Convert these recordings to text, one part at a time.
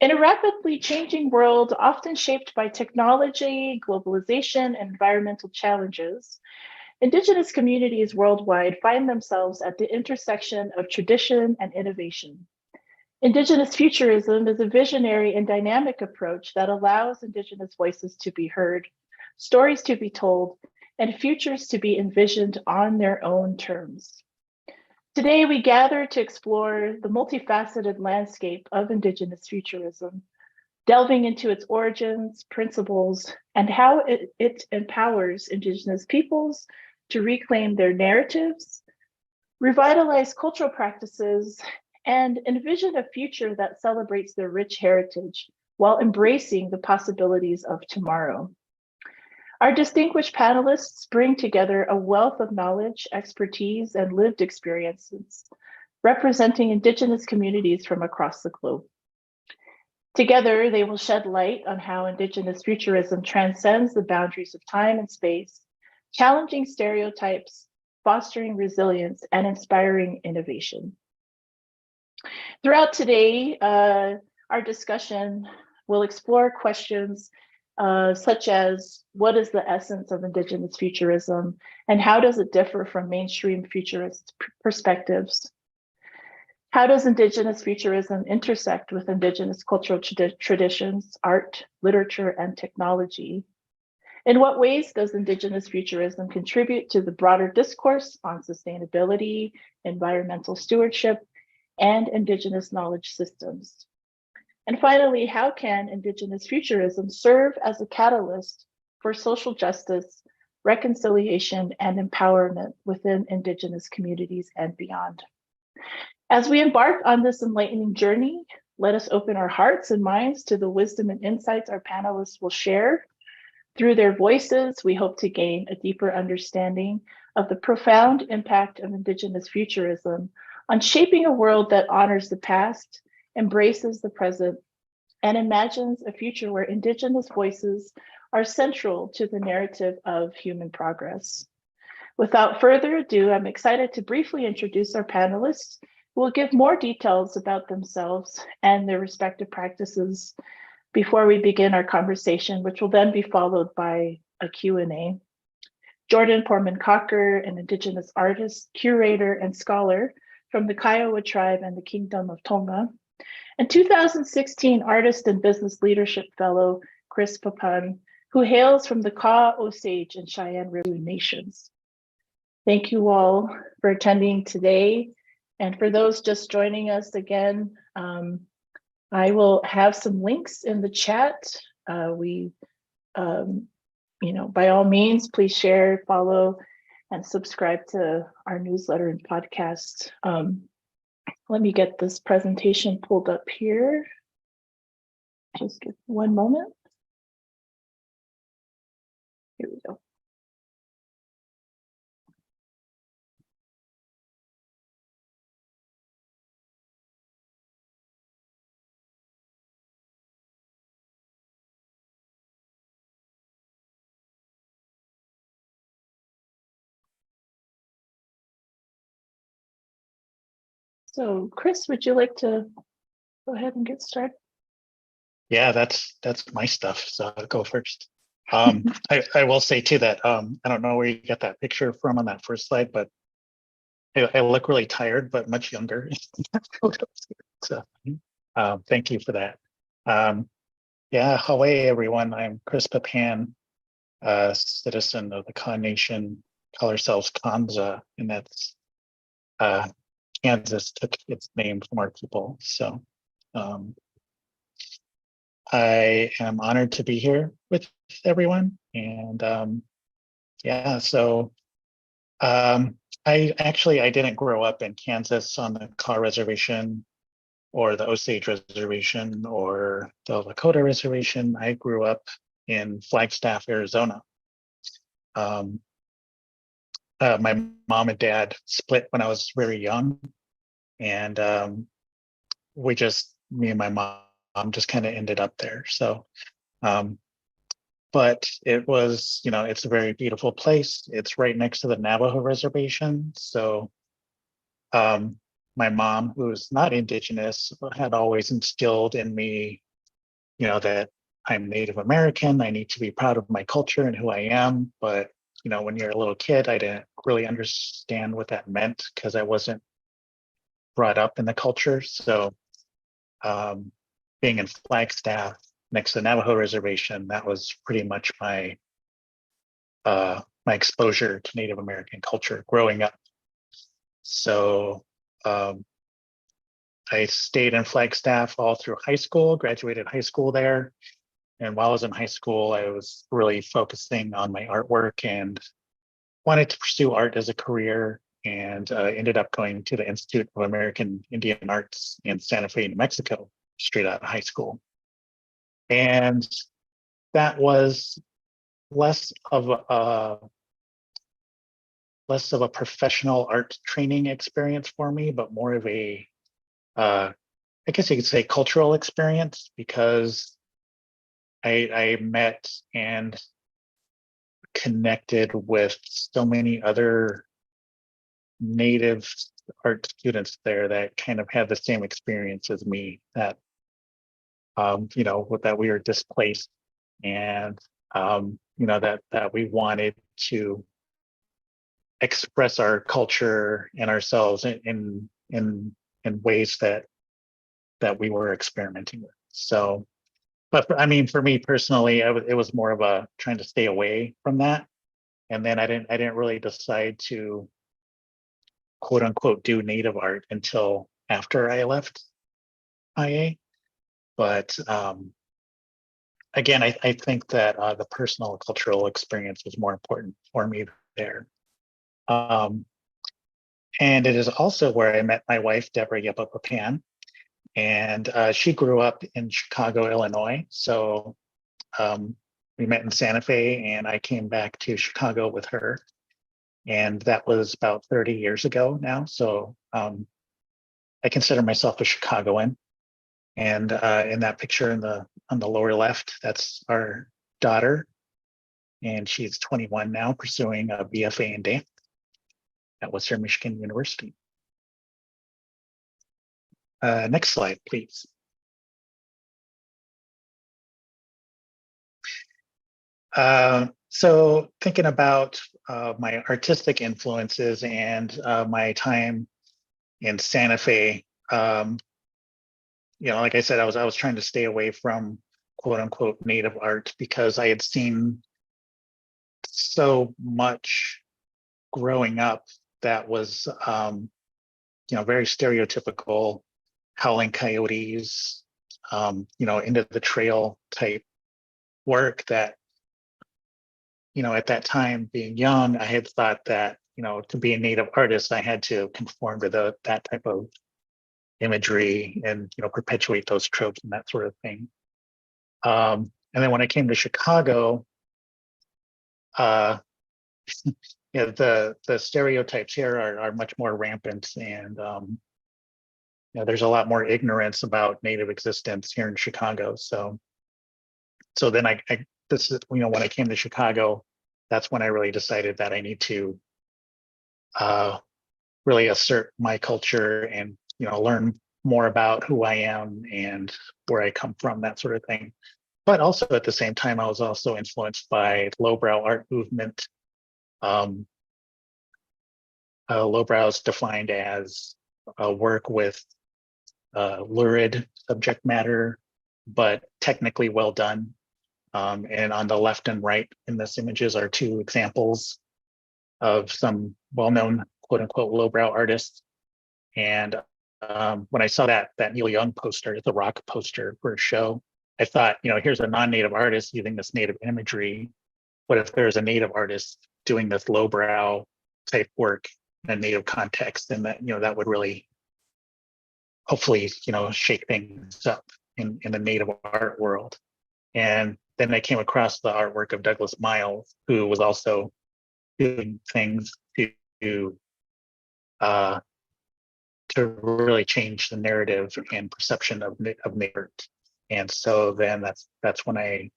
In a rapidly changing world, often shaped by technology, globalization, and environmental challenges, Indigenous communities worldwide find themselves at the intersection of tradition and innovation. Indigenous Futurism is a visionary and dynamic approach that allows Indigenous voices to be heard, stories to be told, and futures to be envisioned on their own terms. Today, we gather to explore the multifaceted landscape of Indigenous Futurism, delving into its origins, principles, and how it empowers Indigenous peoples to reclaim their narratives, revitalize cultural practices, and envision a future that celebrates their rich heritage while embracing the possibilities of tomorrow. Our distinguished panelists bring together a wealth of knowledge, expertise, and lived experiences, representing Indigenous communities from across the globe. Together, they will shed light on how Indigenous Futurism transcends the boundaries of time and space, challenging stereotypes, fostering resilience, and inspiring innovation. Throughout today, our discussion will explore questions such as what is the essence of Indigenous Futurism and how does it differ from mainstream futurist perspectives? How does Indigenous Futurism intersect with Indigenous cultural traditions, art, literature, and technology? In what ways does Indigenous Futurism contribute to the broader discourse on sustainability, environmental stewardship, and Indigenous knowledge systems? And finally, how can Indigenous Futurism serve as a catalyst for social justice, reconciliation, and empowerment within Indigenous communities and beyond? As we embark on this enlightening journey, let us open our hearts and minds to the wisdom and insights our panelists will share. Through their voices, we hope to gain a deeper understanding of the profound impact of Indigenous Futurism on shaping a world that honors the past, embraces the present, and imagines a future where Indigenous voices are central to the narrative of human progress. Without further ado, I'm excited to briefly introduce our panelists who will give more details about themselves and their respective practices before we begin our conversation, which will then be followed by a Q&A. Jordan Poorman Cocker, an Indigenous artist, curator, and scholar from the Kiowa tribe and the Kingdom of Tongan, and 2016 Artist and Business Leadership Fellow, Chris Pappan, who hails from the Osage and Cheyenne River Sioux nations. Thank you all for attending today. And for those just joining us again, I will have some links in the chat. By all means, please share, follow, and subscribe to our newsletter and podcast. Let me get this presentation pulled up here. Just give one moment. Here we go. So, Chris, would you like to go ahead and get started? Yeah, that's my stuff. So I'll go first. I will say too that I don't know where you got that picture from on that first slide, but I look really tired, but much younger. So thank you for that. Yeah, Hawaii, everyone. I'm Chris Pappan, a citizen of the Kaw Nation, call ourselves Kanza, and that's Kansas took its name from our people. So I am honored to be here with everyone. And yeah, so I didn't grow up in Kansas on the Kaw Reservation or the Osage Reservation or the Lakota Reservation. I grew up in Flagstaff, Arizona. My mom and dad split when I was very young, and me and my mom just kind of ended up there. So, but it was, it's a very beautiful place. It's right next to the Navajo Reservation. So my mom, who's not Indigenous, had always instilled in me that I'm Native American. I need to be proud of my culture and who I am. But, when you're a little kid, I didn't really understand what that meant because I wasn't brought up in the culture. So being in Flagstaff next to the Navajo reservation, that was pretty much my exposure to Native American culture growing up. So I stayed in Flagstaff all through high school, graduated high school there. And while I was in high school, I was really focusing on my artwork and wanted to pursue art as a career, and ended up going to the Institute of American Indian Arts in Santa Fe, New Mexico, straight out of high school. And that was less of a professional art training experience for me, but more of a, I guess you could say, cultural experience, because I met and connected with so many other Native art students there that kind of had the same experience as me, that that we were displaced, and that we wanted to express our culture and ourselves in ways that we were experimenting with. So, but I mean, for me personally, it was more of a trying to stay away from that. And then I didn't really decide to, quote unquote, do Native art until after I left IA. But again, I think that the personal cultural experience was more important for me there. And it is also where I met my wife, Deborah Yepa Papan, and she grew up in Chicago, Illinois. So we met in Santa Fe, and I came back to Chicago with her. And that was about 30 years ago now. So I consider myself a Chicagoan. And in that picture on the lower left, that's our daughter. And she's 21 now, pursuing a BFA in dance at Western Michigan University. Next slide, please. So thinking about my artistic influences and my time in Santa Fe, like I said, I was trying to stay away from quote unquote Native art because I had seen so much growing up that was very stereotypical, howling coyotes, into the trail type work that, at that time, being young, I had thought that, to be a Native artist, I had to conform to that type of imagery and, perpetuate those tropes and that sort of thing. And then when I came to Chicago, the stereotypes here are much more rampant, and there's a lot more ignorance about Native existence here in Chicago. So then this is, when I came to Chicago, that's when I really decided that I need to really assert my culture and, learn more about who I am and where I come from, that sort of thing. But also at the same time, I was also influenced by lowbrow art movement. Lowbrow is defined as work with lurid subject matter, but technically well done. And on the left and right in this images are two examples of some well-known quote unquote lowbrow artists. And when I saw that Neil Young poster, the rock poster for a show, I thought, here's a non-Native artist using this Native imagery. What if there's a Native artist doing this lowbrow type work in a Native context? And that, that would really hopefully, shake things up in the Native art world. And then I came across the artwork of Douglas Miles, who was also doing things to really change the narrative and perception of Native art. And so then that's when I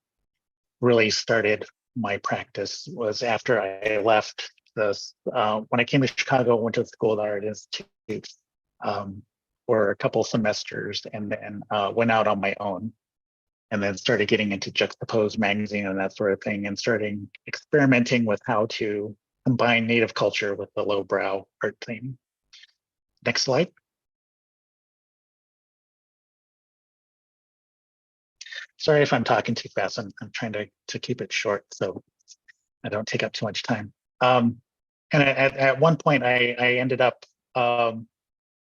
really started my practice. Was after I left this. When I came to Chicago, I went to the School of the Art Institute for a couple of semesters, and then went out on my own. and then started getting into Juxtaposed magazine and that sort of thing, and starting experimenting with how to combine Native culture with the lowbrow art theme. Next slide. Sorry if I'm talking too fast. I'm trying to keep it short so I don't take up too much time. And at one point, I ended up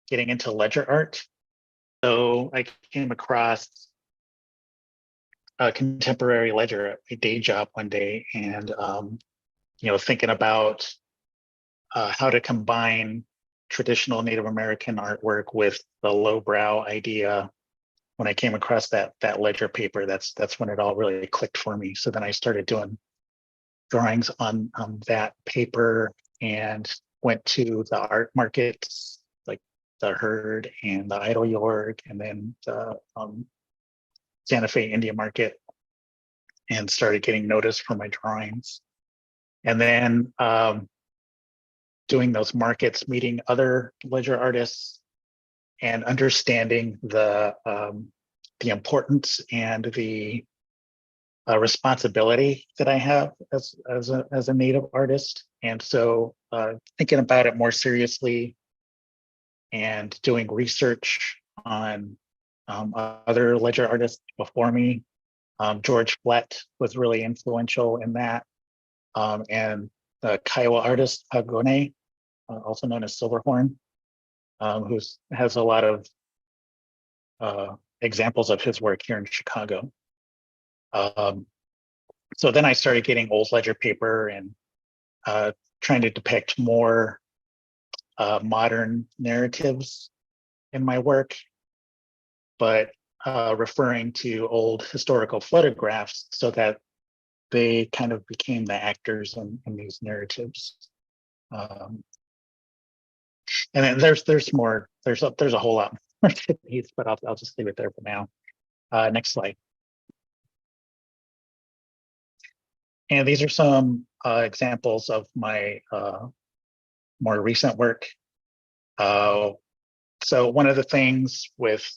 getting into ledger art. So I came across a contemporary ledger at my day job one day, and thinking about how to combine traditional Native American artwork with the lowbrow idea. When I came across that ledger paper, that's when it all really clicked for me. So then I started doing drawings on that paper and went to the art markets like the Herd and the Idle York, and then the Santa Fe India Market, and started getting noticed for my drawings. And then doing those markets, meeting other ledger artists, and understanding the importance and the responsibility that I have as a Native artist. And so thinking about it more seriously and doing research on other ledger artists before me. George Flett was really influential in that. And the Kiowa artist, Pagone, also known as Silverhorn, who has a lot of examples of his work here in Chicago. So then I started getting old ledger paper and trying to depict more modern narratives in my work, but referring to old historical photographs so that they kind of became the actors in these narratives. And then there's more. There's a whole lot more to these, but I'll just leave it there for now. Next slide. And these are some examples of my more recent work. So one of the things with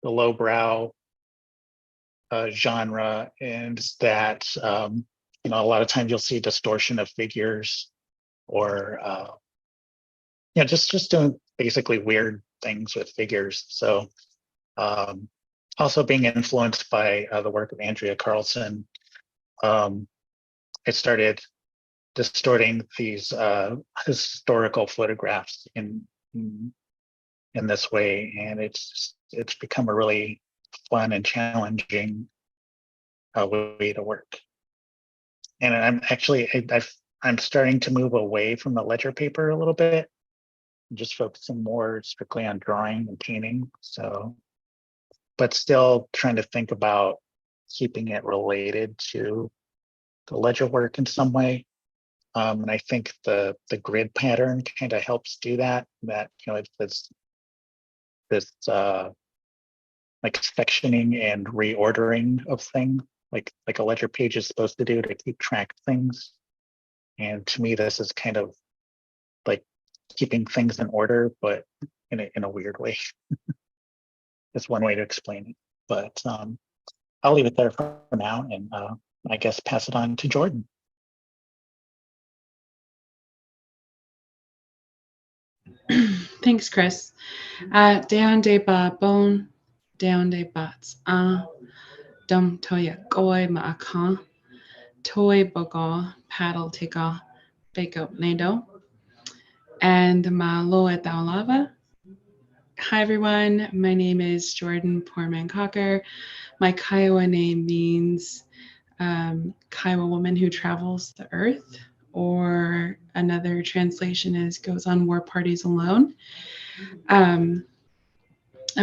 the lowbrow genre is that a lot of times you'll see distortion of figures, or just doing basically weird things with figures. So also being influenced by the work of Andrea Carlson, I started distorting these historical photographs in this way, and it's become a really fun and challenging way to work. And I'm starting to move away from the ledger paper a little bit, just focusing more strictly on drawing and painting. So, but still trying to think about keeping it related to the ledger work in some way. And I think the grid pattern kind of helps do that. It's this like sectioning and reordering of things, like a ledger page is supposed to do to keep track of things. And to me, this is kind of like keeping things in order, but in a weird way. That's one way to explain it. But I'll leave it there for now, and I guess pass it on to Jordan. Thanks, Chris. Down de ba bone, down de bats. Dum toya koi ma'akan, toy boga, paddle tika, bake up nado, and ma loa lava. Hi, everyone. My name is Jordan Poorman Cocker. My Kiowa name means Kiowa woman who travels the earth, or another translation is goes on war parties alone. I'm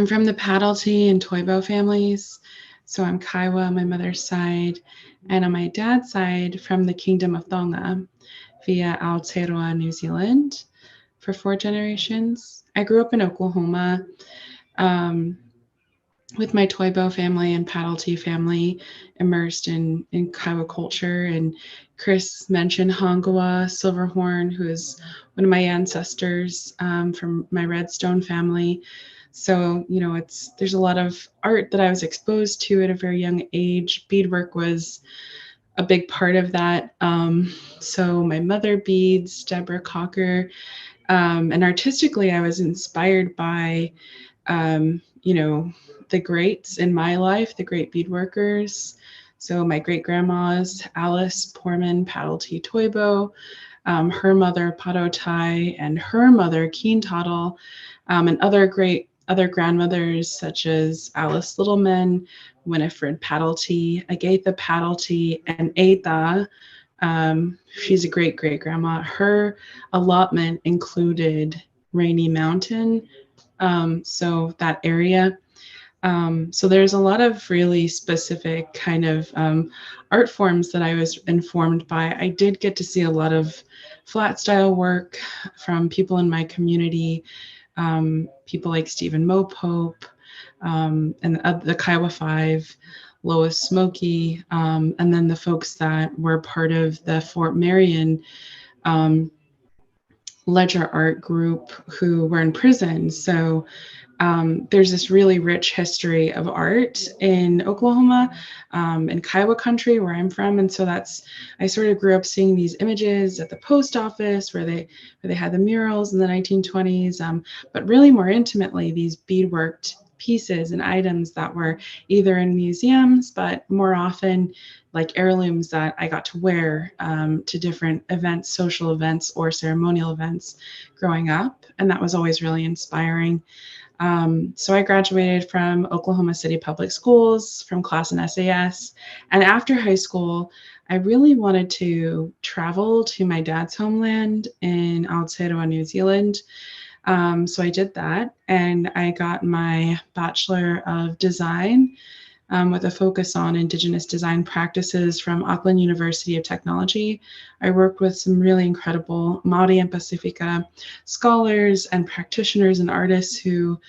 from the Paddlety and Toibo families, so I'm Kiowa on my mother's side, and on my dad's side from the Kingdom of Tonga via Aotearoa, New Zealand for 4 generations. I grew up in Oklahoma with my Toibo family and Paddlety family, immersed in Kiowa culture. And Chris mentioned Hongawa Silverhorn, who is one of my ancestors from my Redstone family. So, you know, there's a lot of art that I was exposed to at a very young age. Beadwork was a big part of that. So my mother beads, Deborah Cocker, and artistically, I was inspired by, you know, the greats in my life, the great beadworkers. So my great grandmas, Alice Poorman Paddletee Toibo, her mother Pato Tai, and her mother Keen Toddle, and other grandmothers such as Alice Littleman, Winifred Paddletee, Agatha Paddletee, and Aetha. She's a great great grandma. Her allotment included Rainy Mountain, so that area. So there's a lot of really specific kind of art forms that I was informed by. I did get to see a lot of flat style work from people in my community, people like Stephen Mopope, and the Kiowa Five, Lois Smokey, and then the folks that were part of the Fort Marion ledger art group who were in prison. So there's this really rich history of art in Oklahoma, in Kiowa country where I'm from. And so I sort of grew up seeing these images at the post office where they had the murals in the 1920s, but really more intimately, these beadworked pieces and items that were either in museums, but more often like heirlooms that I got to wear to different events, social events, or ceremonial events growing up. And that was always really inspiring. So I graduated from Oklahoma City Public Schools from class in SAS. And after high school, I really wanted to travel to my dad's homeland in Aotearoa, New Zealand. So I did that, and I got my Bachelor of Design with a focus on Indigenous design practices from Auckland University of Technology. I worked with some really incredible Maori and Pacifica scholars and practitioners and artists who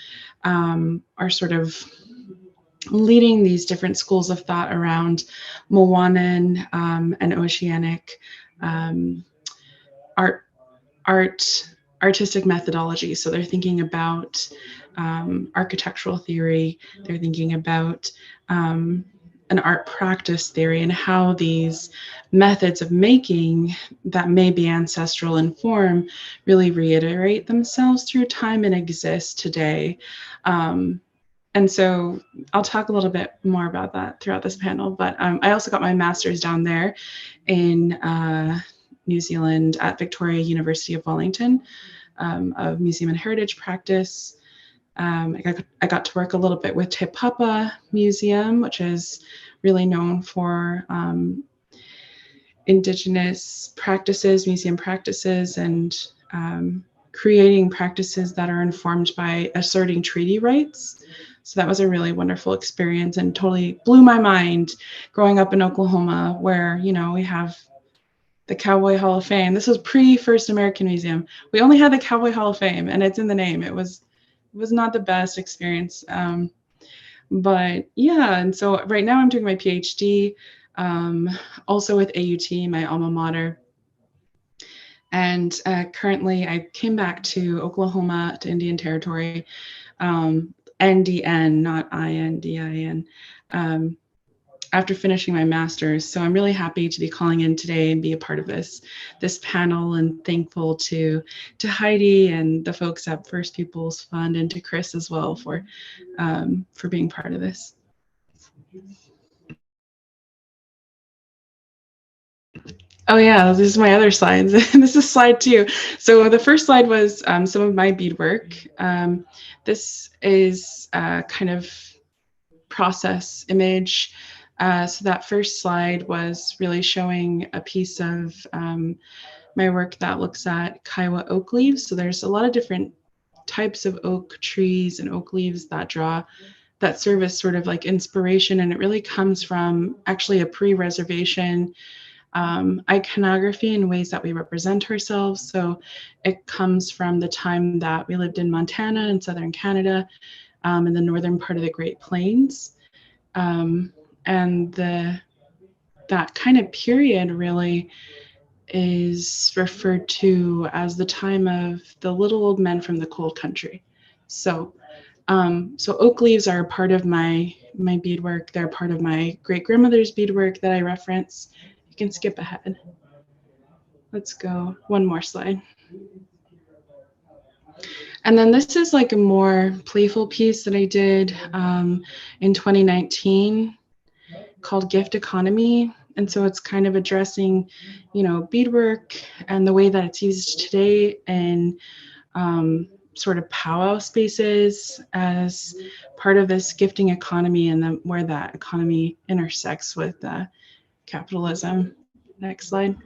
are sort of leading these different schools of thought around Moanan and oceanic artistic methodology. So they're thinking about architectural theory, they're thinking about an art practice theory, and how these methods of making that may be ancestral in form really reiterate themselves through time and exist today. And so I'll talk a little bit more about that throughout this panel, but I also got my master's down there in New Zealand at Victoria University of Wellington, of Museum and Heritage Practice. I got to work a little bit with Te Papa Museum, which is really known for Indigenous practices, museum practices, and creating practices that are informed by asserting treaty rights. So that was a really wonderful experience and totally blew my mind growing up in Oklahoma, where, you know, we have the Cowboy Hall of Fame. This was pre-First American Museum. We only had the Cowboy Hall of Fame, and it's in the name. It was not the best experience. But yeah, and so right now I'm doing my PhD, also with AUT, my alma mater. And currently I came back to Oklahoma, to Indian Territory, NDN, not INDIN, after finishing my master's. So I'm really happy to be calling in today and be a part of this panel, and thankful to Heidi and the folks at First Peoples Fund, and to Chris as well for being part of this. Oh yeah, this is my other slides. This is slide 2. So the first slide was some of my beadwork. This is kind of process image. So that first slide was really showing a piece of my work that looks at Kiowa oak leaves. So there's a lot of different types of oak trees and oak leaves that serve as sort of like inspiration, and it really comes from actually a pre-reservation iconography in ways that we represent ourselves. So it comes from the time that we lived in Montana and southern Canada, in the northern part of the Great Plains. And that kind of period really is referred to as the time of the little old men from the cold country. So So oak leaves are part of my beadwork. They're part of my great-grandmother's beadwork that I reference. You can skip ahead. Let's go one more slide. And then this is like a more playful piece that I did in 2019 called Gift Economy. And so it's kind of addressing, you know, beadwork and the way that it's used today in sort of powwow spaces as part of this gifting economy, and then where that economy intersects with capitalism. Next slide.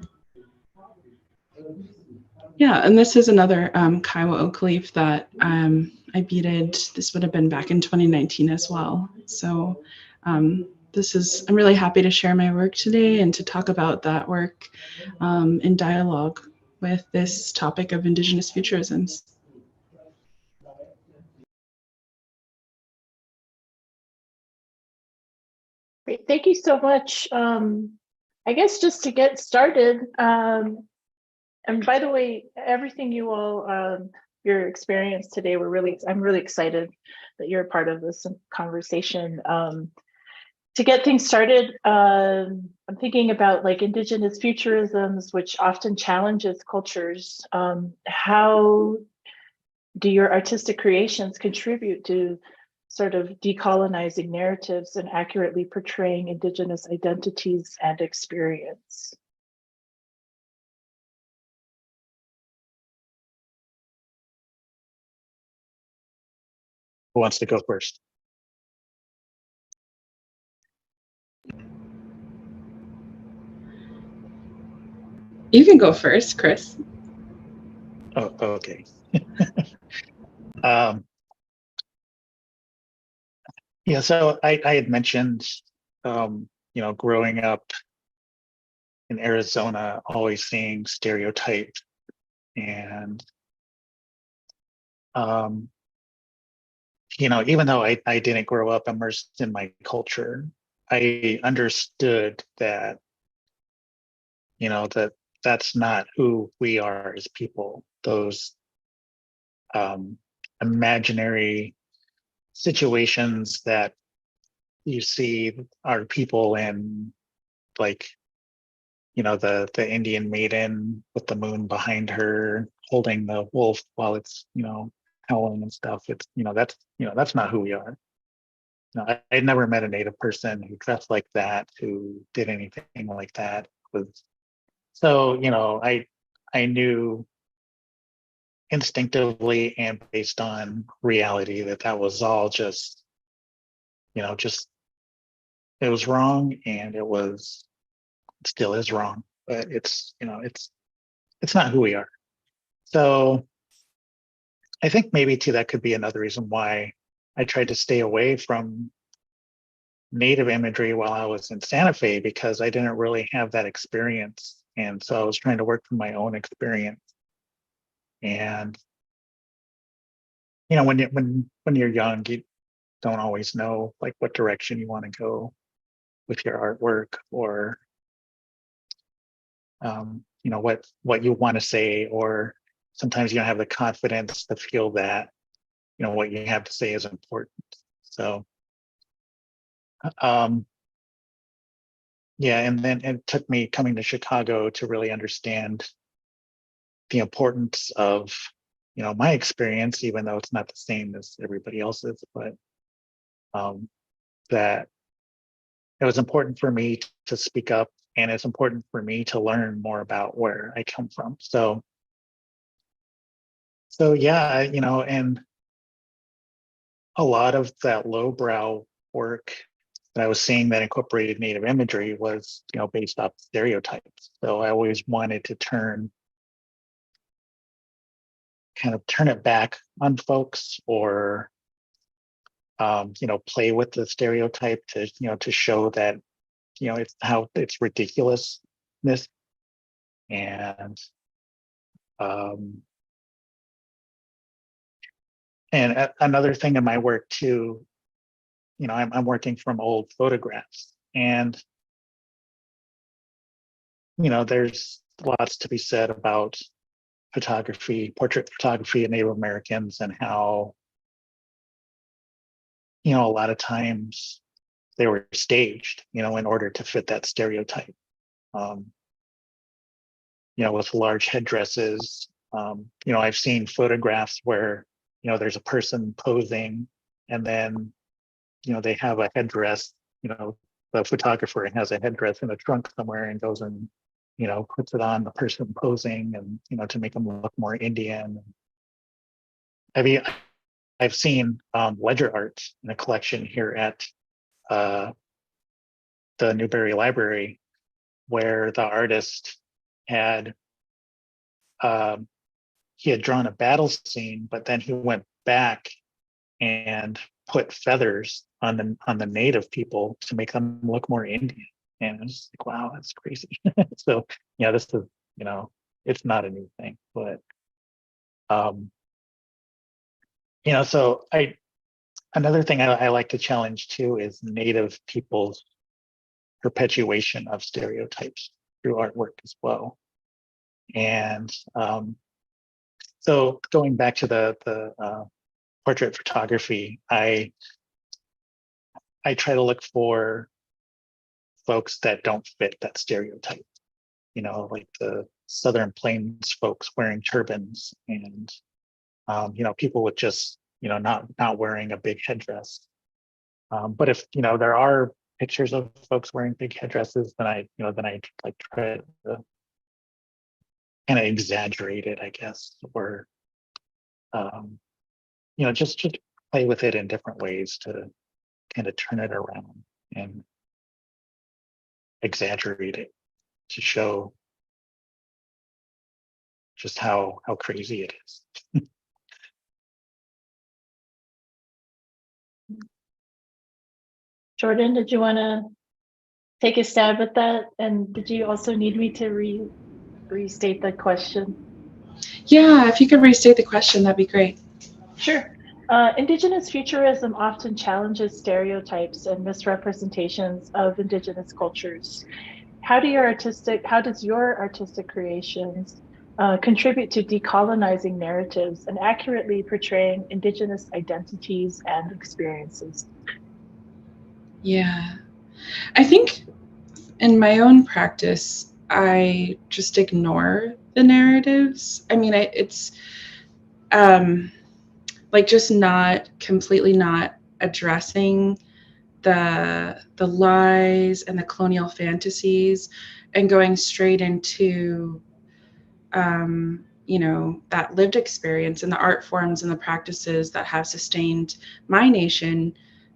Yeah, and this is another Kiowa oak leaf that I beaded. This would have been back in 2019 as well. So I'm really happy to share my work today and to talk about that work in dialogue with this topic of Indigenous futurisms. Great, thank you so much. I guess just to get started, and by the way, everything you all, your experience today, I'm really excited that you're a part of this conversation. To get things started, I'm thinking about like Indigenous futurisms, which often challenges cultures. How do your artistic creations contribute to sort of decolonizing narratives and accurately portraying Indigenous identities and experience? Who wants to go first? You can go first, Chris. Oh, okay. Yeah, so I had mentioned, you know, growing up in Arizona, always seeing stereotyped, and you know, even though I didn't grow up immersed in my culture, I understood that, you know, that's not who we are as people. Those imaginary situations that you see are people in, like, you know, the Indian maiden with the moon behind her holding the wolf while it's, you know, howling and stuff. It's, you know, that's not who we are. No, I'd never met a Native person who dressed like that, who did anything like that. So, you know, I knew instinctively and based on reality that was all just, you know, just, it was wrong, and it still is wrong, but it's, you know, it's not who we are. So I think maybe too, that could be another reason why I tried to stay away from Native imagery while I was in Santa Fe, because I didn't really have that experience. And so I was trying to work from my own experience. And, you know, when you're young, you don't always know like what direction you want to go with your artwork, or you know, what you want to say, or sometimes you don't have the confidence to feel that, you know, what you have to say is important. So yeah, and then it took me coming to Chicago to really understand the importance of, you know, my experience, even though it's not the same as everybody else's, but that it was important for me to speak up, and it's important for me to learn more about where I come from. So yeah, you know, and a lot of that lowbrow work that I was seeing that incorporated Native imagery was, you know, based off stereotypes. So I always wanted to turn it back on folks, or you know, play with the stereotype to, you know, to show that, you know, it's how it's ridiculousness. And another thing in my work too, you know, I'm working from old photographs, and you know, there's lots to be said about photography, portrait photography of Native Americans, and how you know, a lot of times they were staged, you know, in order to fit that stereotype. You know, with large headdresses. You know, I've seen photographs where, you know, there's a person posing and then, you know, they have a headdress, you know, the photographer has a headdress in a trunk somewhere and goes and, you know, puts it on the person posing and, you know, to make them look more Indian. I mean, I've seen ledger art in a collection here at the Newberry Library where the artist had he had drawn a battle scene, but then he went back and put feathers on the native people to make them look more Indian. And I was just like, wow, that's crazy. So yeah, this is, you know, it's not a new thing, but you know, so another thing I like to challenge too is native people's perpetuation of stereotypes through artwork as well. And so going back to the portrait photography, I try to look for folks that don't fit that stereotype, you know, like the Southern Plains folks wearing turbans and, you know, people with just, you know, not wearing a big headdress. But if, you know, there are pictures of folks wearing big headdresses, then I like try to kind of exaggerate it, I guess, or, you know, just play with it in different ways to kind of turn it around and exaggerate it to show just how crazy it is. Jordan, did you want to take a stab at that? And did you also need me to restate the question? Yeah, if you could restate the question, that'd be great. Sure. Indigenous futurism often challenges stereotypes and misrepresentations of Indigenous cultures. How does your artistic creations contribute to decolonizing narratives and accurately portraying Indigenous identities and experiences? Yeah, I think in my own practice, I just ignore the narratives. I mean, it's like just not completely not addressing the lies and the colonial fantasies and going straight into you know, that lived experience and the art forms and the practices that have sustained my nation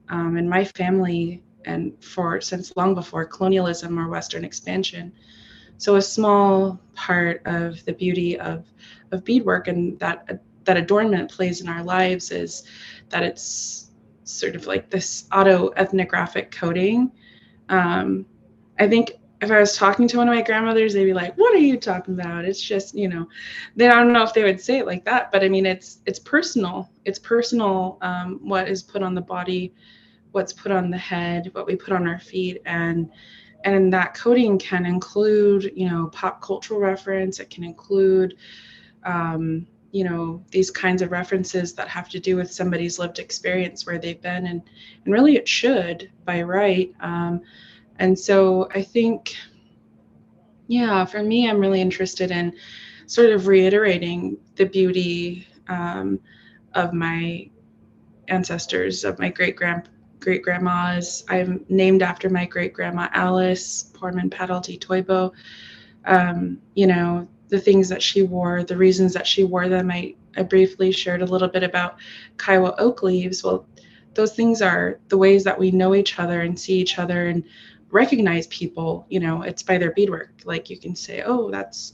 and my family and since long before colonialism or Western expansion. So a small part of the beauty of beadwork and that adornment plays in our lives is that it's sort of like this auto-ethnographic coding. I think if I was talking to one of my grandmothers, they'd be like, "What are you talking about? It's just, you know," I don't know if they would say it like that, but I mean, it's personal. It's personal what is put on the body, what's put on the head, what we put on our feet, and that coding can include, you know, pop cultural reference. It can include, you know, these kinds of references that have to do with somebody's lived experience where they've been, and really it should by right. And so I think, yeah, for me, I'm really interested in sort of reiterating the beauty of my ancestors, of my great grandmas. I'm named after my great grandma Alice Poorman Toibo. You know, the things that she wore, the reasons that she wore them. I briefly shared a little bit about Kiowa oak leaves. Well, those things are the ways that we know each other and see each other and recognize people. You know, it's by their beadwork. Like you can say, oh, that's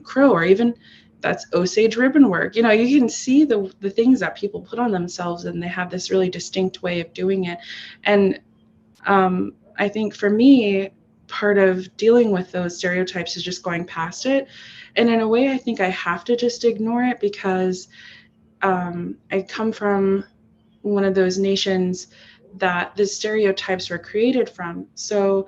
Crow, or even that's Osage ribbon work. You know, you can see the things that people put on themselves, and they have this really distinct way of doing it. And I think for me, part of dealing with those stereotypes is just going past it. And in a way, I think I have to just ignore it because I come from one of those nations that the stereotypes were created from. So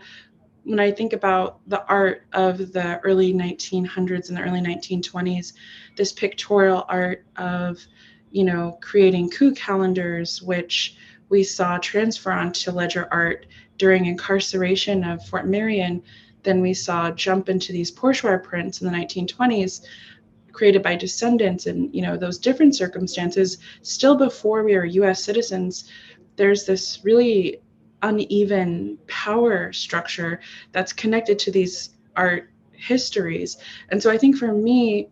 when I think about the art of the early 1900s and the early 1920s, this pictorial art of, you know, creating coup calendars, which we saw transfer onto ledger art during incarceration of Fort Marion, then we saw jump into these Pourchoir prints in the 1920s, created by descendants, and those different circumstances. Still before we were U.S. citizens, there's this really uneven power structure that's connected to these art histories. And so I think for me,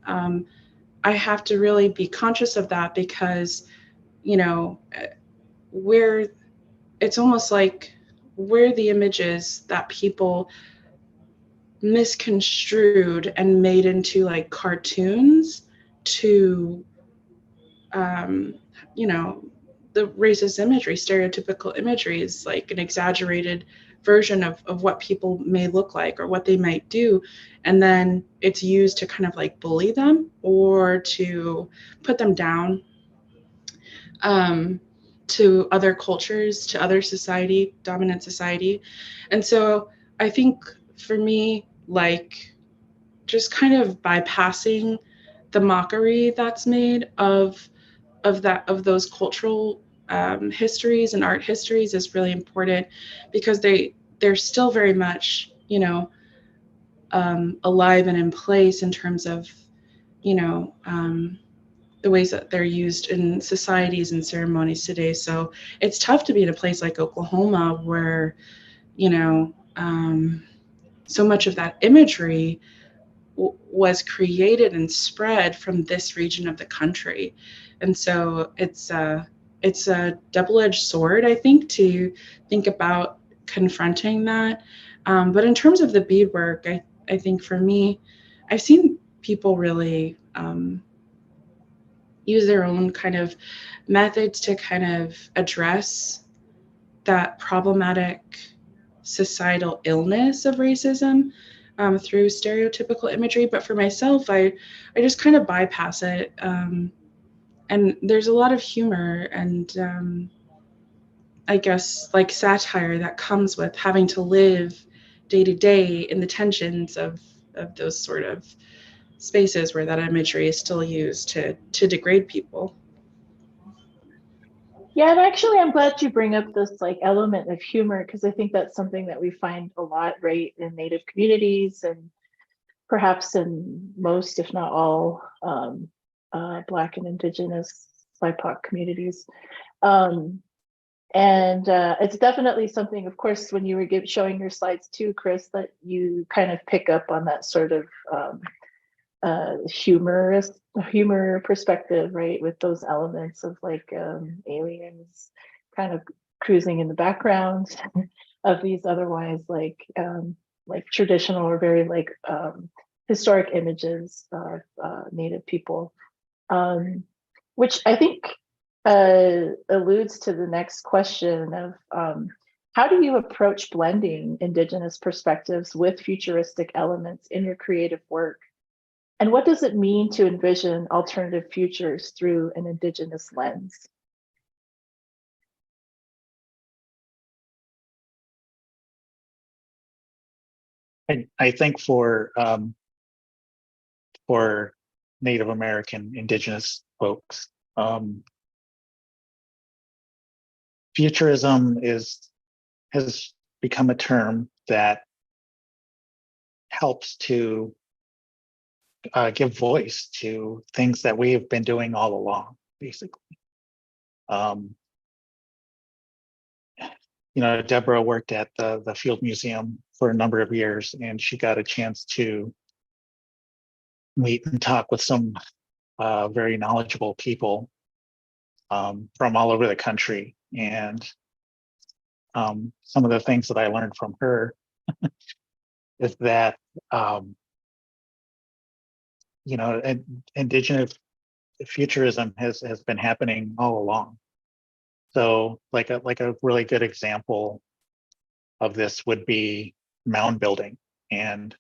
I have to really be conscious of that, because it's almost like we're the images that people misconstrued and made into like cartoons to the racist imagery. Stereotypical imagery is like an exaggerated version of what people may look like or what they might do, and then it's used to kind of like bully them or to put them down to other cultures, to other society, dominant society. And so I think for me, like, just kind of bypassing the mockery that's made of those cultural histories and art histories is really important, because they're still very much alive and in place in terms of the ways that they're used in societies and ceremonies today. So it's tough to be in a place like Oklahoma where so much of that imagery was created and spread from this region of the country. And so it's a double-edged sword, I think, to think about confronting that. But in terms of the beadwork, I think for me, I've seen people really use their own kind of methods to kind of address that problematic societal illness of racism through stereotypical imagery. But for myself, I just kind of bypass it. And there's a lot of humor and I guess like satire that comes with having to live day to day in the tensions of those sort of spaces where that imagery is still used to degrade people. Yeah, and actually, I'm glad you bring up this like element of humor, because I think that's something that we find a lot, right, in Native communities and perhaps in most, if not all, Black and Indigenous BIPOC communities. And it's definitely something, of course, when you were showing your slides too, Chris, that you kind of pick up on that sort of humor perspective, right, with those elements of like aliens kind of cruising in the background of these otherwise like traditional or very like historic images of Native people, which I think alludes to the next question of how do you approach blending Indigenous perspectives with futuristic elements in your creative work? And what does it mean to envision alternative futures through an Indigenous lens? I think for Native American Indigenous folks, futurism has become a term that helps to give voice to things that we have been doing all along, basically. Deborah worked at the Field Museum for a number of years, and she got a chance to meet and talk with some very knowledgeable people from all over the country. And some of the things that I learned from her is that Indigenous futurism has been happening all along. So like a really good example of this would be mound building, and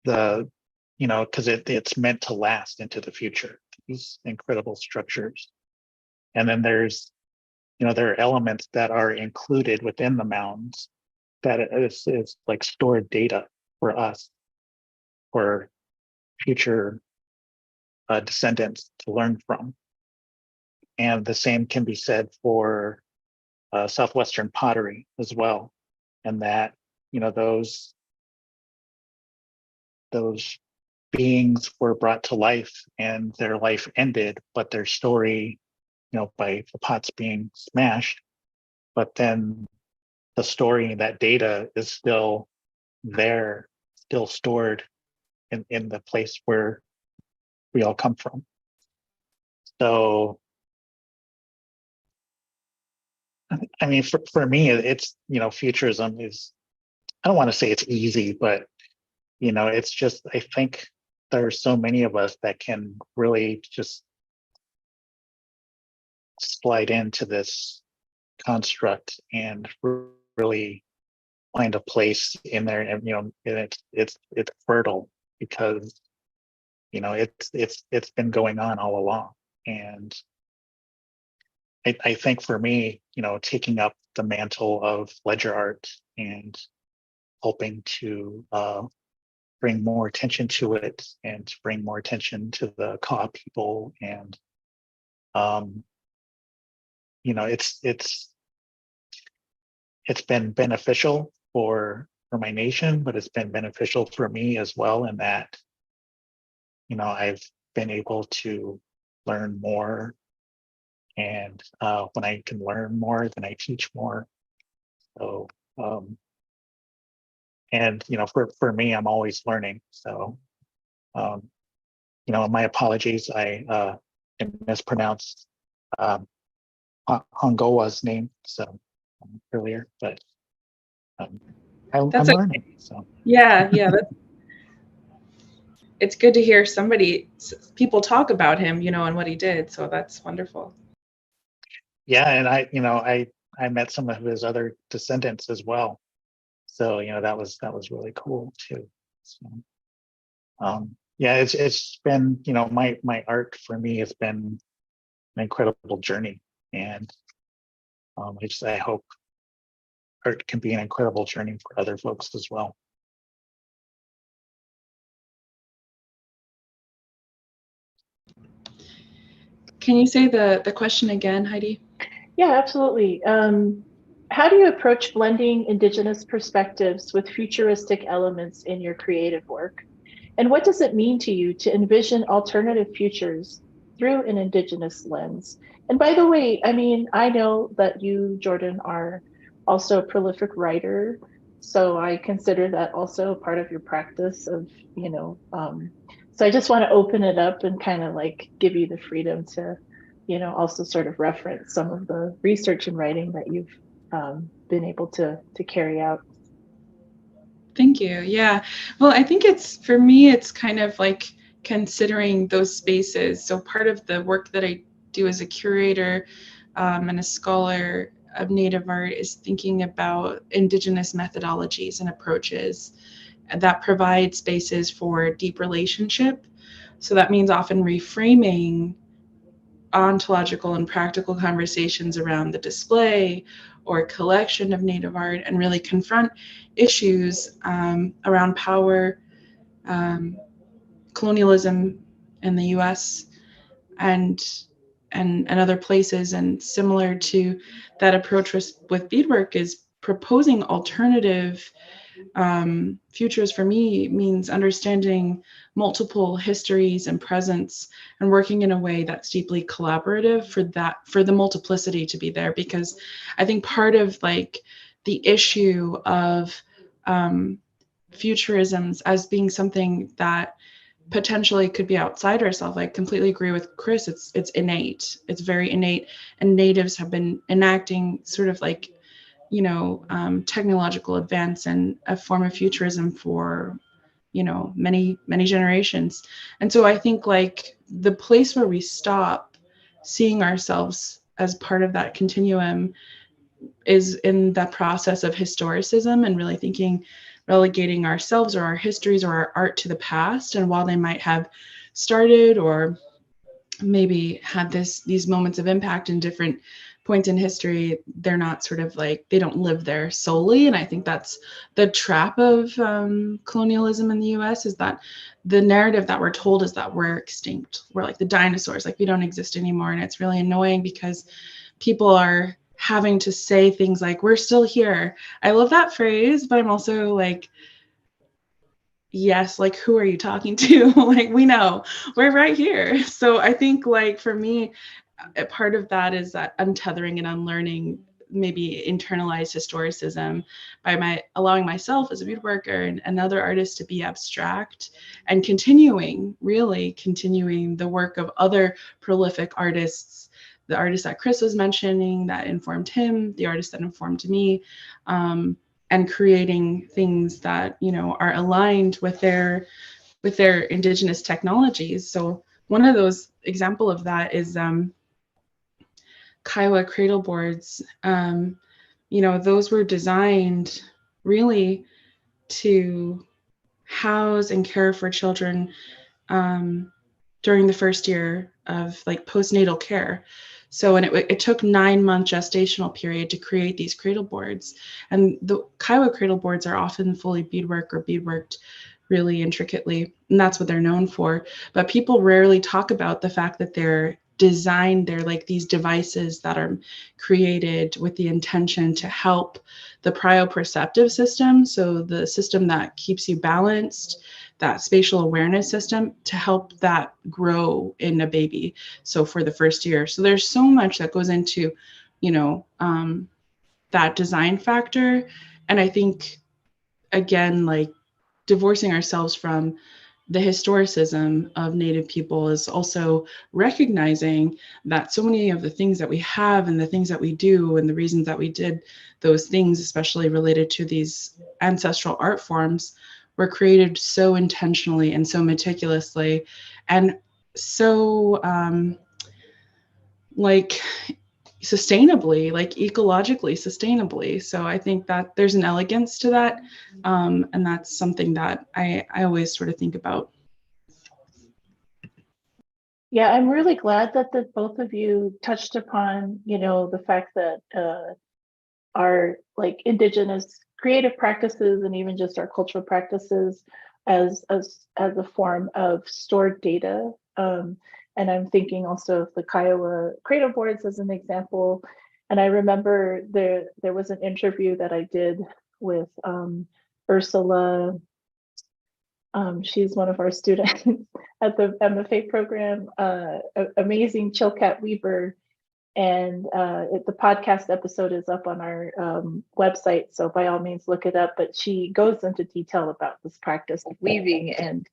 because it's meant to last into the future, these incredible structures. And then there are elements that are included within the mounds that is like stored data for us, for future descendants to learn from. And the same can be said for Southwestern pottery as well. And that, you know, those beings were brought to life and their life ended, but their story, you know, by the pots being smashed, but then the story, that data is still there, still stored in the place where we all come from. So, I mean, for me, it's, you know, futurism is, I don't want to say it's easy, but, you know, it's just, I think there are so many of us that can really just slide into this construct and really find a place in there. And, you know, it's fertile because, you know, it's been going on all along. And I think for me, you know, taking up the mantle of ledger art and helping to bring more attention to it and bring more attention to the Kaw people, and you know, it's been beneficial for my nation, but it's been beneficial for me as well, in that, you know, I've been able to learn more, and when I can learn more, then I teach more. So and, you know, for me, I'm always learning. So you know, my apologies, I mispronounced Hongowa's name so earlier, but I'm learning. So yeah, it's good to hear people talk about him, you know, and what he did. So that's wonderful. Yeah, and I met some of his other descendants as well. So, you know, that was really cool too. So yeah, it's been, you know, my art for me has been an incredible journey, and I hope art can be an incredible journey for other folks as well. Can you say the question again, Heidi? Yeah, absolutely. How do you approach blending Indigenous perspectives with futuristic elements in your creative work? And what does it mean to you to envision alternative futures through an Indigenous lens? And by the way, I mean, I know that you, Jordan, are also a prolific writer. So I consider that also part of your practice of, you know, so I just want to open it up and kind of like give you the freedom to, you know, also sort of reference some of the research and writing that you've been able to carry out. Thank you. Yeah. Well, I think for me, it's kind of like considering those spaces. So part of the work that I do as a curator and a scholar of Native art is thinking about Indigenous methodologies and approaches that provide spaces for deep relationship. So that means often reframing ontological and practical conversations around the display or collection of Native art, and really confront issues around power, colonialism in the US and other places. And similar to that approach with beadwork is proposing alternative futures. For me, means understanding multiple histories and presence and working in a way that's deeply collaborative for the multiplicity to be there. Because I think part of like the issue of futurisms as being something that potentially could be outside ourselves. I completely agree with Chris. It's innate. It's very innate, and natives have been enacting sort of like, you know, technological advance and a form of futurism for, you know, many generations. And so I think like the place where we stop seeing ourselves as part of that continuum is in that process of historicism, and really thinking relegating ourselves or our histories or our art to the past. And while they might have started or maybe had these moments of impact in different point in history, they're not sort of like, they don't live there solely. And I think that's the trap of colonialism in the US, is that the narrative that we're told is that we're extinct. We're like the dinosaurs, like we don't exist anymore. And it's really annoying because people are having to say things like, we're still here. I love that phrase, but I'm also like, yes, like who are you talking to? Like, we know we're right here. So I think, like, for me, a part of that is that untethering and unlearning maybe internalized historicism by allowing myself as a beadworker and other artists to be abstract, and continuing the work of other prolific artists, the artist that Chris was mentioning that informed him, the artist that informed me, and creating things that, you know, are aligned with their indigenous technologies. So one of those example of that is Kiowa cradle boards. You know, those were designed really to house and care for children during the first year of like postnatal care. So, and it took 9-month gestational period to create these cradle boards. And the Kiowa cradle boards are often fully beadwork or beadworked really intricately, and that's what they're known for. But people rarely talk about the fact that they're designed, they're like these devices that are created with the intention to help the proprioceptive system, so the system that keeps you balanced, that spatial awareness system, to help that grow in a baby. So for the first year. So there's so much that goes into, you know, that design factor. And I think, again, like divorcing ourselves from the historicism of Native people is also recognizing that so many of the things that we have and the things that we do and the reasons that we did those things, especially related to these ancestral art forms, were created so intentionally and so meticulously and so like sustainably, like ecologically sustainably. So I think that there's an elegance to that. And that's something that I always sort of think about. Yeah, I'm really glad that the both of you touched upon, you know, the fact that our like indigenous creative practices and even just our cultural practices as a form of stored data. And I'm thinking also of the Kiowa cradle boards as an example. And I remember there was an interview that I did with Ursula. She's one of our students at the MFA program, amazing Chilkat Weaver. And the podcast episode is up on our website, so by all means look it up. But she goes into detail about this practice of weaving, and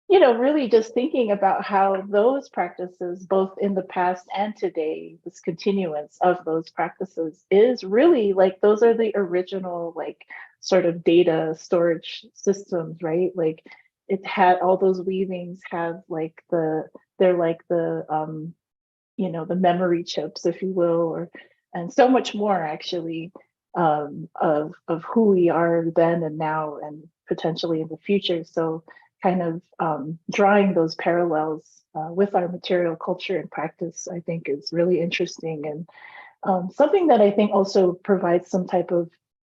you know, really just thinking about how those practices, both in the past and today, this continuance of those practices is really like those are the original like sort of data storage systems, right? Like it had all those weavings have like they're like the you know, the memory chips, if you will, or and so much more actually of who we are then and now and potentially in the future. So kind of drawing those parallels with our material culture and practice, I think is really interesting, and something that I think also provides some type of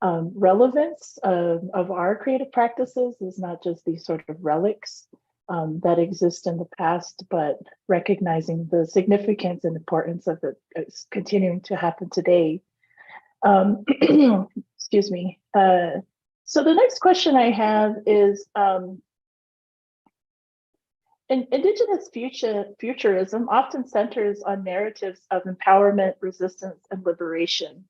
relevance of our creative practices is not just these sort of relics that exist in the past, but recognizing the significance and importance of it continuing to happen today. Excuse me. So the next question I have is, Indigenous futurism often centers on narratives of empowerment, resistance, and liberation.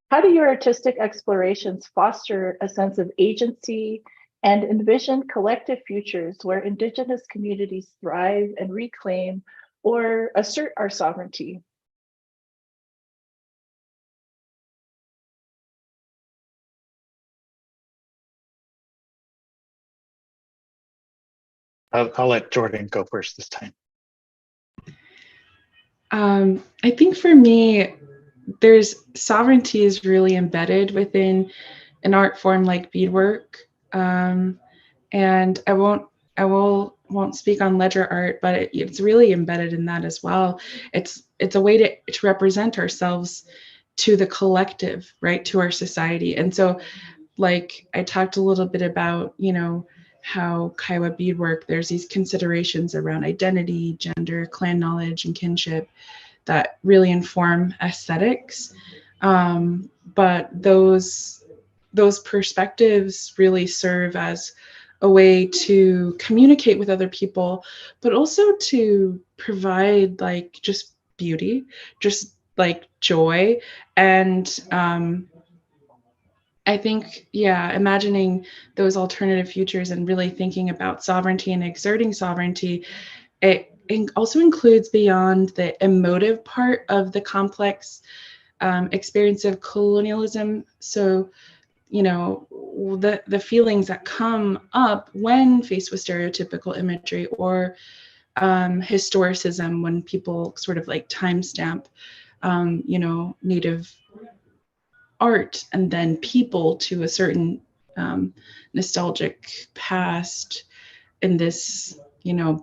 How do your artistic explorations foster a sense of agency and envision collective futures where Indigenous communities thrive and reclaim or assert our sovereignty? I'll let Jordan go first this time. I think for me, there's sovereignty is really embedded within an art form like beadwork. And I will won't speak on ledger art, but it's really embedded in that as well. It's a way to represent ourselves to the collective, right, to our society. And so, like I talked a little bit about, how Kiowa beadwork, there's these considerations around identity, gender, clan knowledge, and kinship that really inform aesthetics. But those perspectives really serve as a way to communicate with other people, but also to provide like just beauty, just like joy. And I think, yeah, imagining those alternative futures and really thinking about sovereignty and exerting sovereignty, it also includes beyond the emotive part of the complex experience of colonialism. So, the feelings that come up when faced with stereotypical imagery or historicism, when people sort of like timestamp, Native art and then people to a certain nostalgic past in this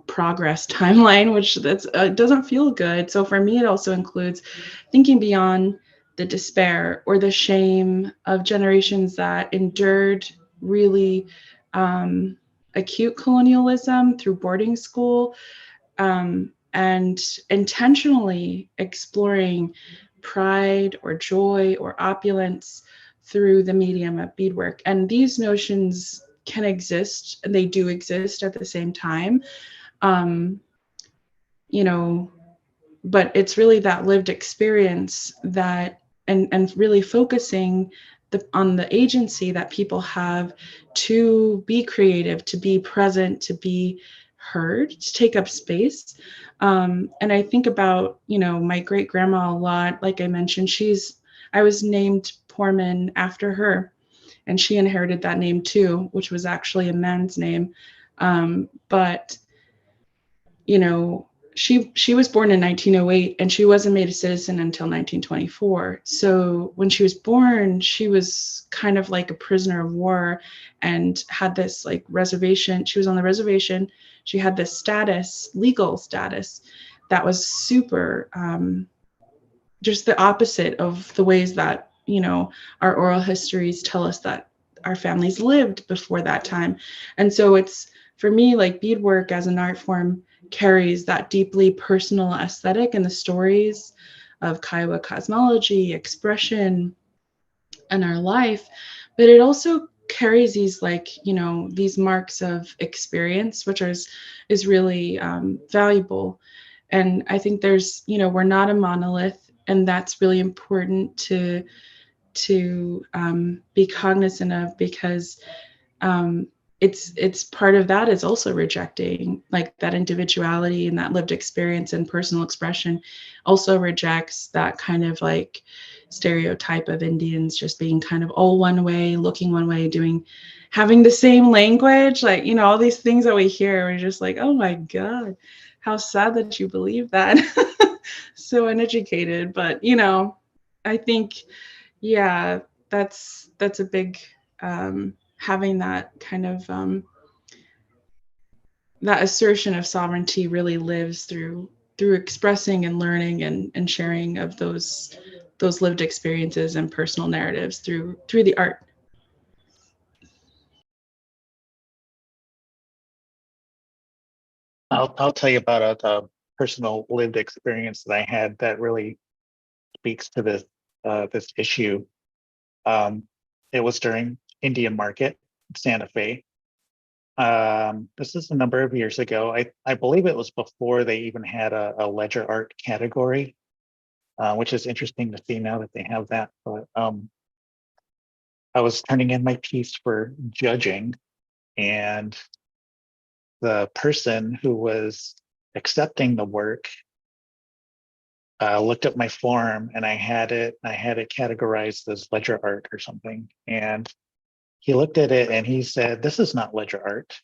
progress timeline, which doesn't feel good. So for me, it also includes thinking beyond the despair or the shame of generations that endured really acute colonialism through boarding school, and intentionally exploring pride or joy or opulence through the medium of beadwork. And these notions can exist, and they do exist at the same time. But it's really that lived experience that, and really focusing on the agency that people have to be creative, to be present, to be heard, to take up space. And I think about, my great grandma a lot. Like I mentioned, I was named Poorman after her, and she inherited that name too, which was actually a man's name. But she was born in 1908, and she wasn't made a citizen until 1924. So when she was born, she was kind of like a prisoner of war and had this like reservation. She was on the reservation. She had this legal status that was super, just the opposite of the ways that, our oral histories tell us that our families lived before that time. And so it's, for me, like beadwork as an art form carries that deeply personal aesthetic and the stories of Kiowa cosmology, expression, and our life, but it also carries these these marks of experience, which is really valuable. And I think there's, we're not a monolith, and that's really important to be cognizant of, because it's part of that is also rejecting like that individuality and that lived experience, and personal expression also rejects that kind of like stereotype of Indians just being kind of all one way, looking one way, having the same language, like, all these things that we hear. We're just like, oh my God, how sad that you believe that. So uneducated. But I think, yeah, that's a big having that kind of that assertion of sovereignty really lives through expressing and learning and sharing of those lived experiences and personal narratives through the art. I'll tell you about a personal lived experience that I had that really speaks to this issue. It was during Indian Market, Santa Fe. This is a number of years ago. I believe it was before they even had a ledger art category, which is interesting to see now that they have that. But I was turning in my piece for judging, and the person who was accepting the work looked at my form, and I had it categorized as ledger art or something. And he looked at it and he said, "This is not ledger art."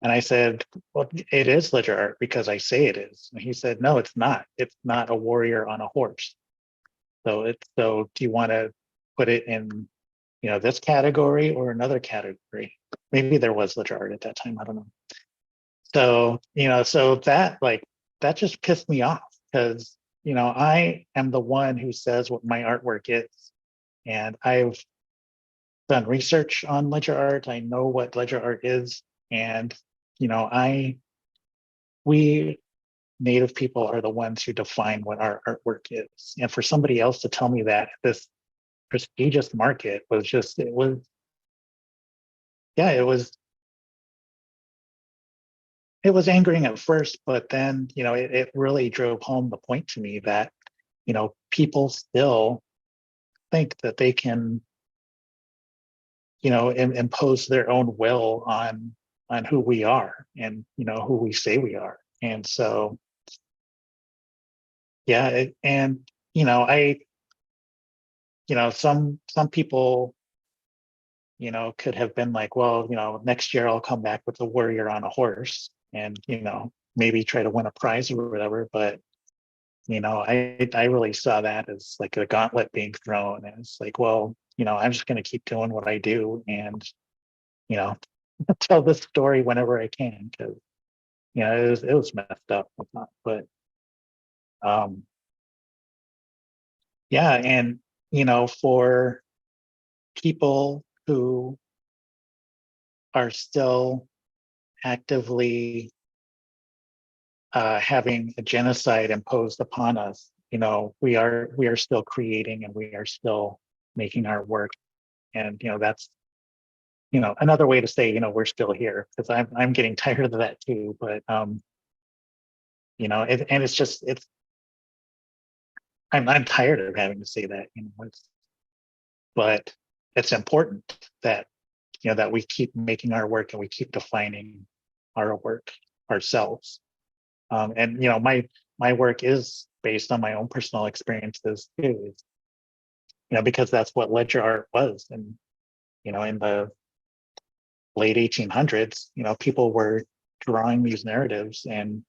And I said, "Well, it is ledger art because I say it is." And he said, "No, it's not. It's not a warrior on a horse. So do you want to put it in, this category or another category?" Maybe there was ledger art at that time. I don't know. So, so that just pissed me off because, I am the one who says what my artwork is. And I've done research on ledger art. I know what ledger art is. And, we Native people are the ones who define what our artwork is. And for somebody else to tell me that this prestigious market was just, yeah, it was angering at first, but then, it really drove home the point to me that, people still think that they can, impose their own will on who we are and, who we say we are. And so, yeah, and, I, some people, could have been like, well, next year I'll come back with a warrior on a horse and, maybe try to win a prize or whatever. But, I really saw that as like a gauntlet being thrown. And it's like, well, I'm just going to keep doing what I do and, you know, tell this story whenever I can because, it was messed up. But, um, yeah. And, for people who are still actively having a genocide imposed upon us, we are still creating and we are still making our work, and that's another way to say we're still here because I'm getting tired of that too. But and it's just I'm tired of having to say that, but it's important that that we keep making our work and we keep defining our work ourselves. And my work is based on my own personal experiences too. Because that's what ledger art was, and in the late 1800s, people were drawing these narratives and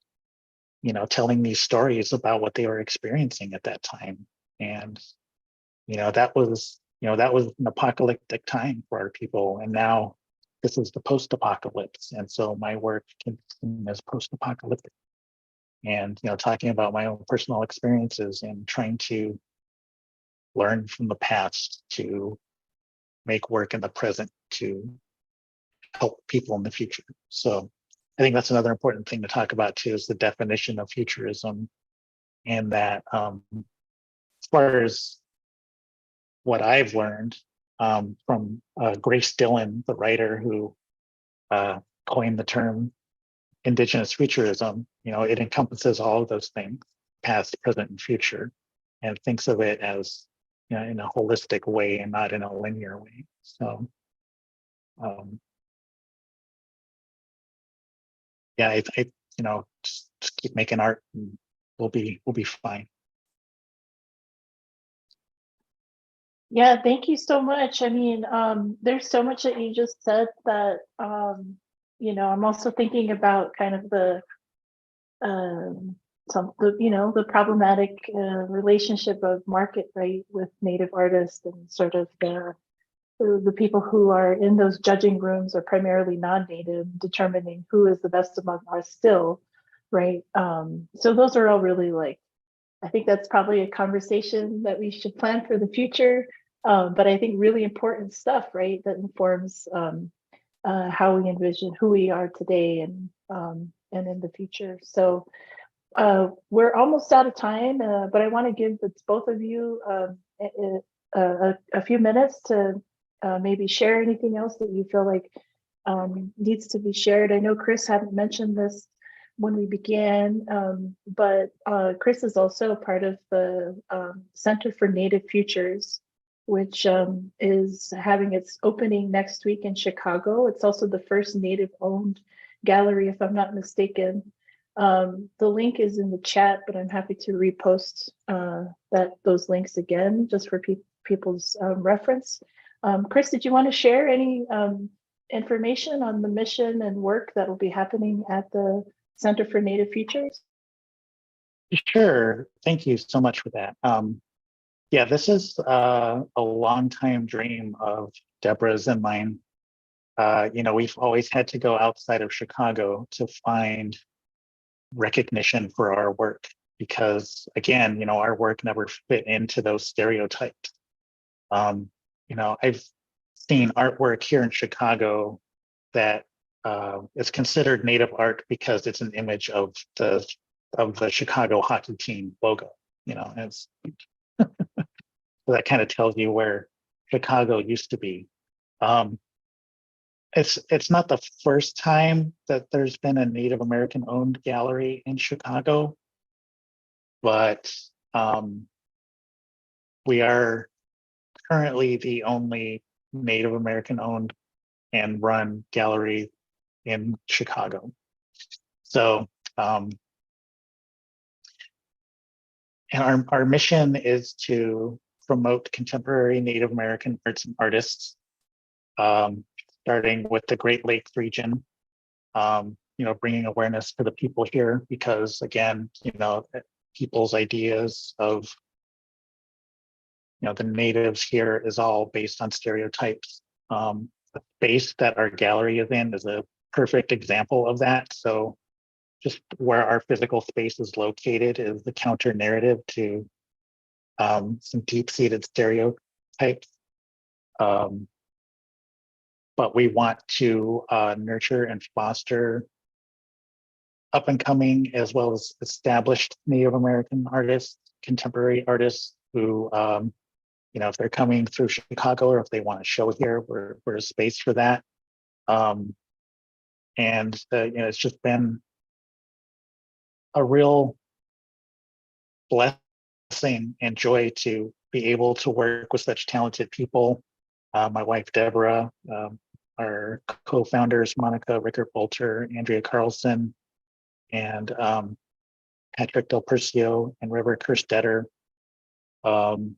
telling these stories about what they were experiencing at that time, and that was an apocalyptic time for our people, and now this is the post-apocalypse, and so my work can be seen as post-apocalyptic. And talking about my own personal experiences and trying to learn from the past to make work in the present to help people in the future. So I think that's another important thing to talk about too, is the definition of futurism. And that as far as what I've learned from Grace Dillon, the writer who coined the term Indigenous Futurism, it encompasses all of those things, past, present, and future, and thinks of it as in a holistic way and not in a linear way. So, yeah, I just keep making art, and we'll be fine. Yeah, thank you so much. I mean, there's so much that you just said that, I'm also thinking about kind of the the problematic relationship of market, right, with Native artists, and sort of the people who are in those judging rooms are primarily non-Native, determining who is the best among us still, right? So those are all really, like, I think that's probably a conversation that we should plan for the future. But I think really important stuff, right, that informs how we envision who we are today and in the future. So we're almost out of time, but I want to give both of you a few minutes to maybe share anything else that you feel like needs to be shared. I know Chris hadn't mentioned this when we began, but Chris is also part of the Center for Native Futures, which is having its opening next week in Chicago. It's also the first Native-owned gallery, if I'm not mistaken. The link is in the chat, but I'm happy to repost those links again, just for people's reference. Chris, did you want to share any information on the mission and work that will be happening at the Center for Native Futures? Sure. Thank you so much for that. Yeah, this is a longtime dream of Deborah's and mine. we've always had to go outside of Chicago to find recognition for our work because, again, our work never fit into those stereotypes. I've seen artwork here in Chicago that is considered Native art because it's an image of the Chicago hockey team logo. It's so that kind of tells you where Chicago used to be. It's not the first time that there's been a Native American owned gallery in Chicago, but we are currently the only Native American owned and run gallery in Chicago. So, and our mission is to promote contemporary Native American arts and artists, starting with the Great Lakes region, bringing awareness to the people here because, again, people's ideas of the natives here is all based on stereotypes. The space that our gallery is in is a perfect example of that. So just where our physical space is located is the counter narrative to some deep-seated stereotypes. But we want to nurture and foster up-and-coming as well as established Native American artists, contemporary artists who, if they're coming through Chicago or if they want to show here, we're a space for that. It's just been a real blessing and joy to be able to work with such talented people. My wife, Deborah, our co-founders, Monica Rickert-Bolter, Andrea Carlson, and Patrick Del Percio and River Kerstetter, and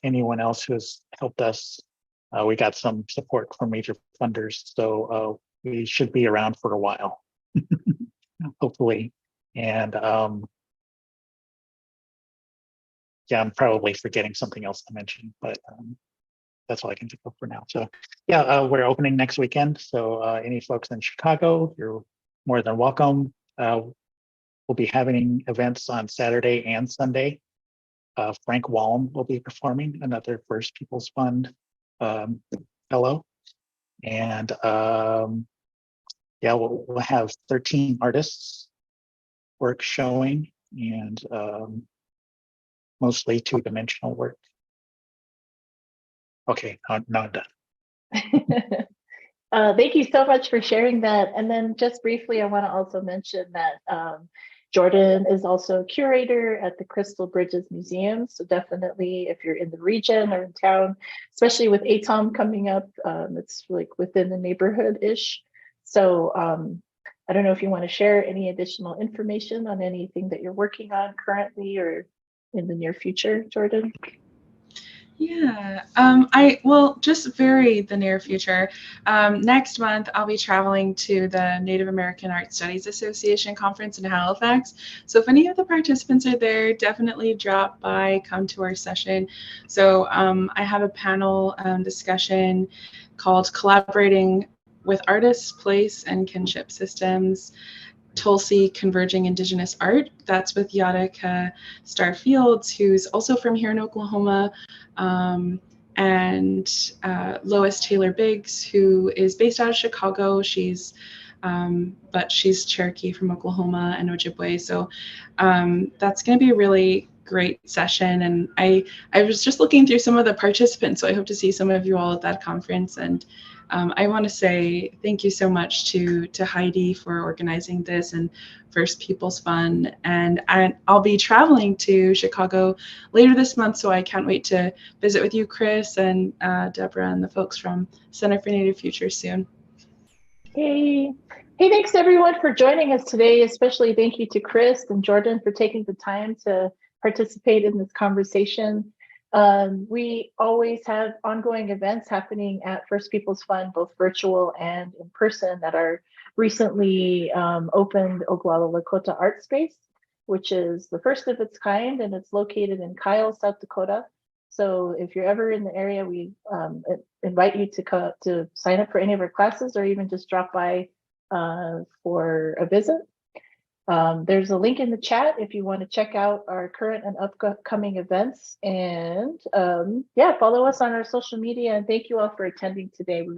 anyone else who has helped us. We got some support from major funders, so we should be around for a while, hopefully. And I'm probably forgetting something else to mention, but that's all I can think of for now. So we're opening next weekend. So any folks in Chicago, you're more than welcome. We'll be having events on Saturday and Sunday. Frank Walm will be performing, another First Peoples Fund fellow. And we'll have 13 artists work showing and mostly two-dimensional work. Okay, now I'm done. Thank you so much for sharing that. And then just briefly, I want to also mention that Jordan is also a curator at the Crystal Bridges Museum. So definitely if you're in the region or in town, especially with ATOM coming up, it's like within the neighborhood-ish. So I don't know if you want to share any additional information on anything that you're working on currently or in the near future, Jordan. Yeah, I will just very the near future. Next month, I'll be traveling to the Native American Art Studies Association conference in Halifax. So if any of the participants are there, definitely drop by, come to our session. So I have a panel discussion called Collaborating with Artists, Place, and Kinship Systems. Tulsi Converging Indigenous Art. That's with Yadika Starfields, who's also from here in Oklahoma, and Lois Taylor Biggs, who is based out of Chicago. But she's Cherokee from Oklahoma and Ojibwe. So that's going to be a really great session. And I was just looking through some of the participants, so I hope to see some of you all at that conference. And I want to say thank you so much to Heidi for organizing this and First Peoples Fund. And I'll be traveling to Chicago later this month, so I can't wait to visit with you, Chris, and Deborah, and the folks from Center for Native Futures soon. Hey, thanks everyone for joining us today. Especially thank you to Chris and Jordan for taking the time to participate in this conversation. We always have ongoing events happening at First Peoples Fund, both virtual and in person, at our recently opened Oglala Lakota Art Space, which is the first of its kind, and it's located in Kyle, South Dakota. So if you're ever in the area, we invite you to sign up for any of our classes, or even just drop by for a visit. There's a link in the chat if you want to check out our current and upcoming events. And yeah, follow us on our social media. And thank you all for attending today. We really